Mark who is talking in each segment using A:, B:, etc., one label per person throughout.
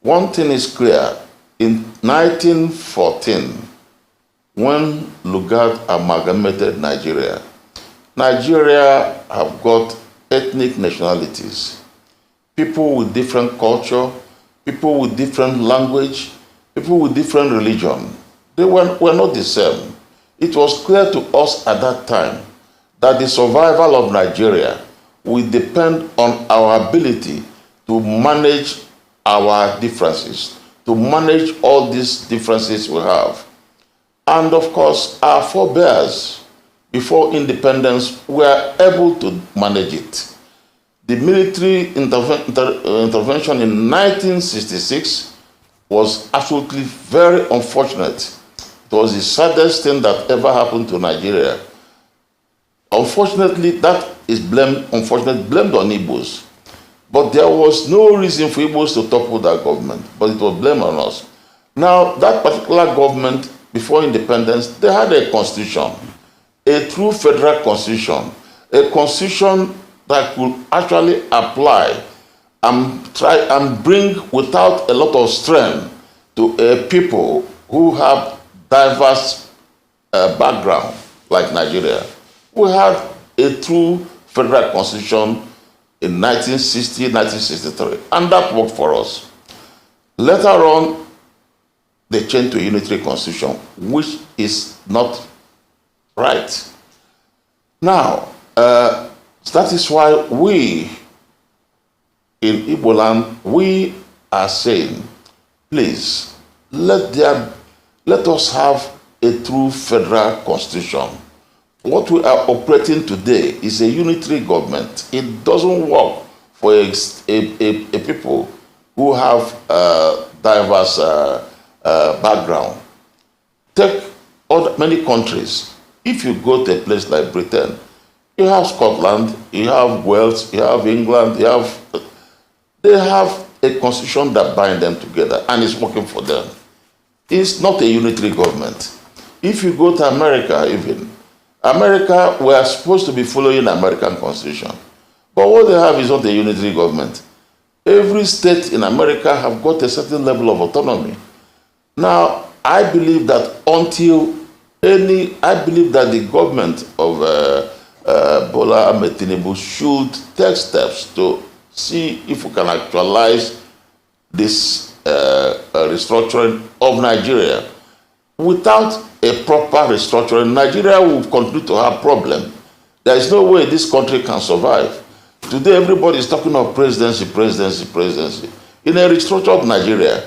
A: One thing is clear. In 1914, when Lugard amalgamated Nigeria, Nigeria have got ethnic nationalities, people with different culture, people with different language, people with different religion. They were not the same. It was clear to us at that time that the survival of Nigeria will depend on our ability to manage our differences, to manage all these differences we have. And of course, our forebears before independence were able to manage it. The military intervention in 1966 was absolutely very unfortunate. It was the saddest thing that ever happened to Nigeria. Unfortunately, that is blamed on Igbos. But there was no reason for Igbos to topple that government, but it was blamed on us. Now, that particular government, before independence, they had a constitution, a true federal constitution, a constitution that could actually apply and try and bring without a lot of strain to a people who have diverse background like Nigeria. We had a true federal constitution in 1960, 1963, and that worked for us. Later on, they changed to a unitary constitution, which is not right. Now, that is why we, in Igbo land, we are saying, please, let us have a true federal constitution. What we are operating today is a unitary government. It doesn't work for a people who have diverse background. Take many countries. If you go to a place like Britain, you have Scotland, you have Wales, you have England, they have a constitution that binds them together and is working for them. It's not a unitary government. If you go to America even, America, we are supposed to be following the American Constitution. But what they have is not a unitary government. Every state in America have got a certain level of autonomy. Now, I believe that the government of Bola Ahmed Tinubu should take steps to see if we can actualize this restructuring of Nigeria. Without a proper restructuring, Nigeria will continue to have problems. There is no way this country can survive. Today, everybody is talking of presidency. In a restructured Nigeria,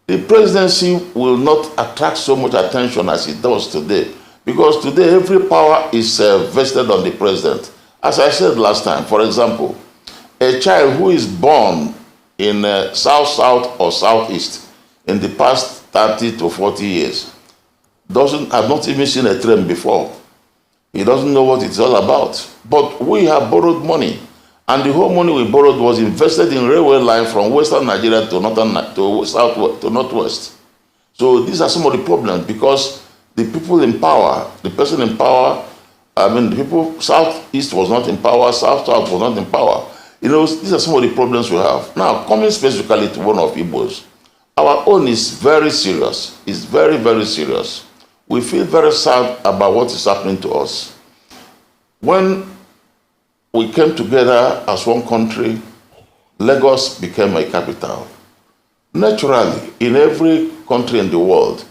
A: the presidency will not attract so much attention as it does today. Because today, every power is vested on the president. As I said last time, for example, a child who is born in South or Southeast in the past 30 to 40 years have not even seen a train before. He doesn't know what it's all about. But we have borrowed money, and the whole money we borrowed was invested in railway line from Western Nigeria to Northwest. So these are some of the problems, because the people in power, the person in power, the people Southeast was not in power, South was not in power. These are some of the problems we have. Now, coming specifically to one of Igbos, our own is very serious. It's very, very serious. We feel very sad about what is happening to us. When we came together as one country, Lagos became a capital. Naturally, in every country in the world,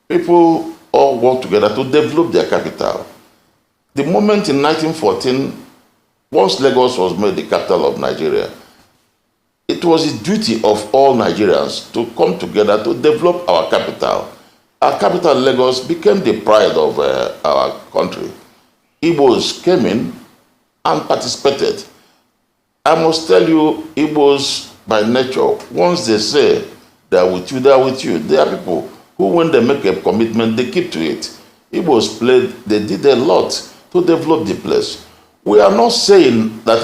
A: people all work together to develop their capital. The moment in 1914, once Lagos was made the capital of Nigeria, it was the duty of all Nigerians to come together to develop our capital. Our capital, Lagos, became the pride of our country. Igbos came in and participated. I must tell you, Igbos, by nature, once they say they are with you, they are with you. They are people who, when they make a commitment, they keep to it. Igbos they did a lot to develop the place. We are not saying that